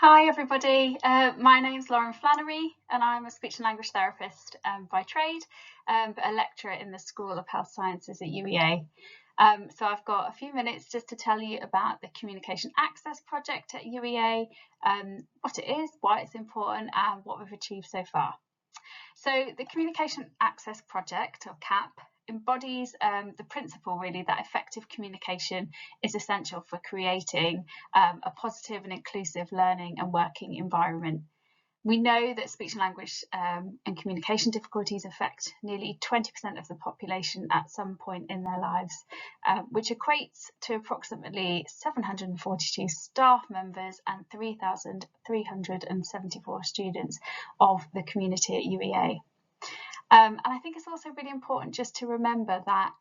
Hi everybody, my name's Lauren Flannery and I'm a speech and language therapist by trade, but a lecturer in the School of Health Sciences at UEA. So I've got a few minutes just to tell you about the Communication Access Project at UEA, what it is, why it's important and what we've achieved so far. So the Communication Access Project, or CAP, embodies the principle really that effective communication is essential for creating a positive and inclusive learning and working environment. We know that speech and language and communication difficulties affect nearly 20% of the population at some point in their lives, which equates to approximately 742 staff members and 3,374 students of the community at UEA. And I think it's also really important just to remember that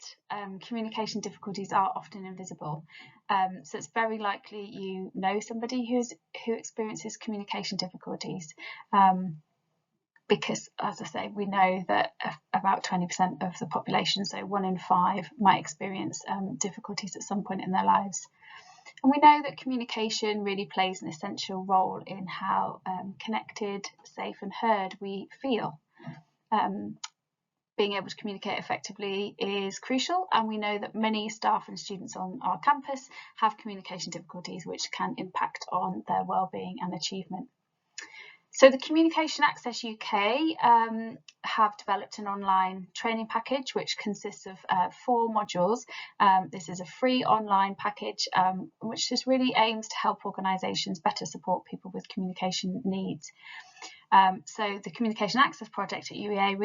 communication difficulties are often invisible. So it's very likely you know somebody who experiences communication difficulties, because, as I say, we know that about 20% of the population, so 1 in 5, might experience difficulties at some point in their lives. And we know that communication really plays an essential role in how connected, safe and heard we feel. Being able to communicate effectively is crucial, and we know that many staff and students on our campus have communication difficulties which can impact on their well-being and achievement. So the Communication Access UK have developed an online training package which consists of 4 modules. This is a free online package which just really aims to help organisations better support people with communication needs. So the Communication Access Project at UEA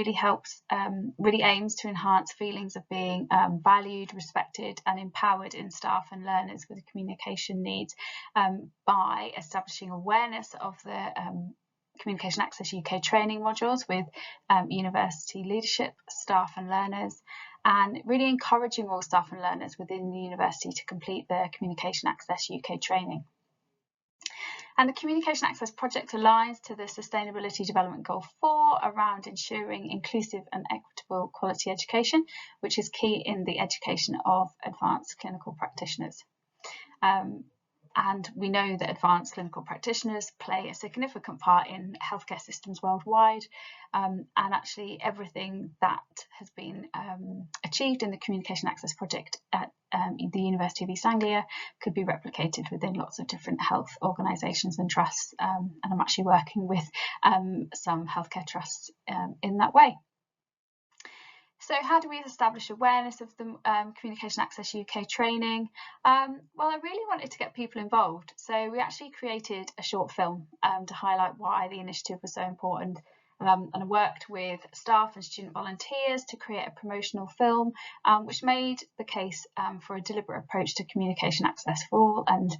really aims to enhance feelings of being valued, respected and empowered in staff and learners with communication needs by establishing awareness of the Communication Access UK training modules with university leadership, staff and learners, and really encouraging all staff and learners within the university to complete their Communication Access UK training. And the Communication Access Project aligns to the Sustainability Development Goal 4 around ensuring inclusive and equitable quality education, which is key in the education of advanced clinical practitioners. And we know that advanced clinical practitioners play a significant part in healthcare systems worldwide, and actually everything that has been achieved in the Communication Access Project at the University of East Anglia could be replicated within lots of different health organisations and trusts, and I'm actually working with some healthcare trusts in that way. So how do we establish awareness of the Communication Access UK training? Well, I really wanted to get people involved. So we actually created a short film to highlight why the initiative was so important. And I worked with staff and student volunteers to create a promotional film, which made the case for a deliberate approach to communication access for all, and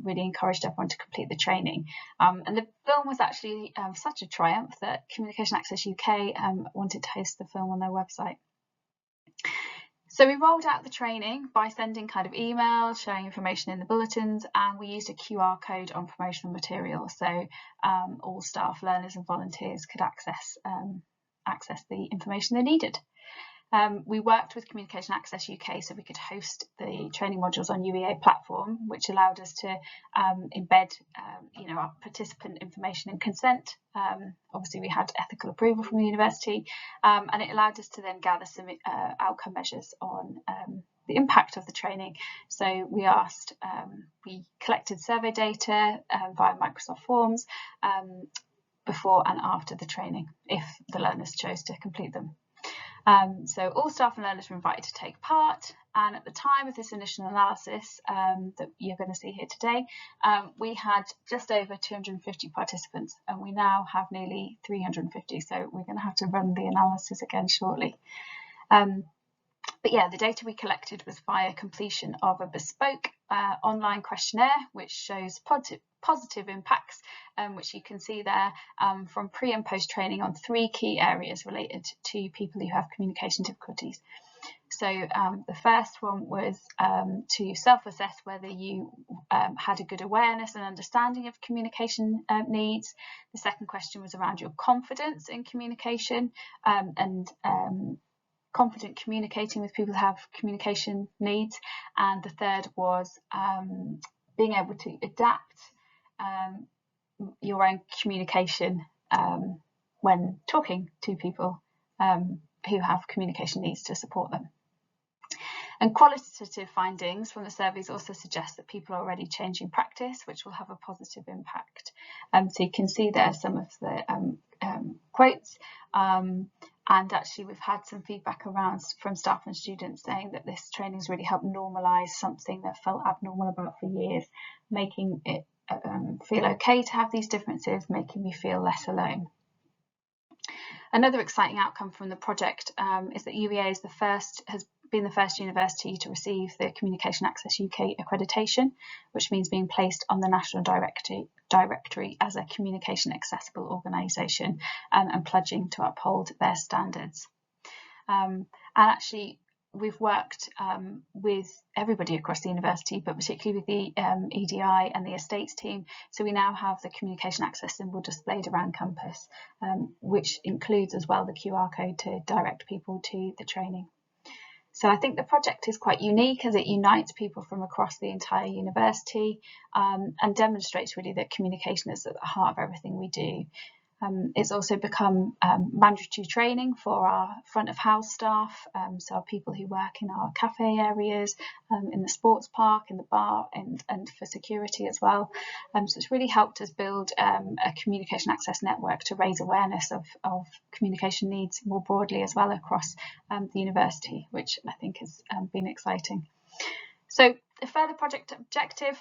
really encouraged everyone to complete the training. And the film was actually such a triumph that Communication Access UK wanted to host the film on their website. So we rolled out the training by sending kind of emails, showing information in the bulletins, and we used a QR code on promotional material, so all staff, learners and volunteers could access the information they needed. We worked with Communication Access UK so we could host the training modules on UEA platform, which allowed us to embed our participant information and consent. Obviously we had ethical approval from the university, and it allowed us to then gather some outcome measures on the impact of the training. So we collected survey data via Microsoft Forms before and after the training if the learners chose to complete them. So all staff and learners were invited to take part, and at the time of this initial analysis that you're going to see here today, we had just over 250 participants, and we now have nearly 350, so we're going to have to run the analysis again shortly. But yeah, the data we collected was via completion of a bespoke online questionnaire, which shows positive impacts, which you can see there from pre and post training on 3 key areas related to people who have communication difficulties. So the first one was to self-assess whether you had a good awareness and understanding of communication needs. The second question was around your confidence in communication and confident communicating with people who have communication needs. And the third was being able to adapt your own communication when talking to people who have communication needs to support them. And qualitative findings from the surveys also suggest that people are already changing practice, which will have a positive impact. So you can see there some of the quotes, and actually we've had some feedback around from staff and students saying that this training has really helped normalise something that felt abnormal about for years, making it feel okay to have these differences, making me feel less alone. Another exciting outcome from the project is that UEA has been the first university to receive the Communication Access UK accreditation, which means being placed on the national directory as a communication accessible organisation and pledging to uphold their standards. And actually, we've worked with everybody across the university, but particularly with the EDI and the estates team. So we now have the communication access symbol displayed around campus, which includes as well the QR code to direct people to the training. So I think the project is quite unique as it unites people from across the entire university and demonstrates really that communication is at the heart of everything we do. It's also become mandatory training for our front of house staff, so our people who work in our cafe areas, in the sports park, in the bar, and for security as well. So it's really helped us build a communication access network to raise awareness of communication needs more broadly as well across the university, which I think has been exciting. So the further project objective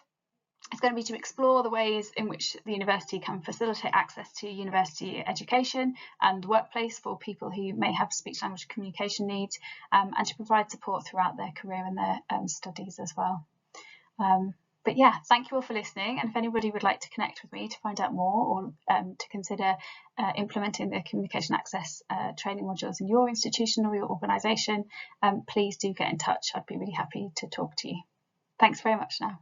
is going to be to explore the ways in which the university can facilitate access to university education and workplace for people who may have speech-language communication needs, and to provide support throughout their career and their studies as well. But yeah, thank you all for listening, and if anybody would like to connect with me to find out more or to consider implementing the communication access training modules in your institution or your organisation, please do get in touch. I'd be really happy to talk to you. Thanks very much now.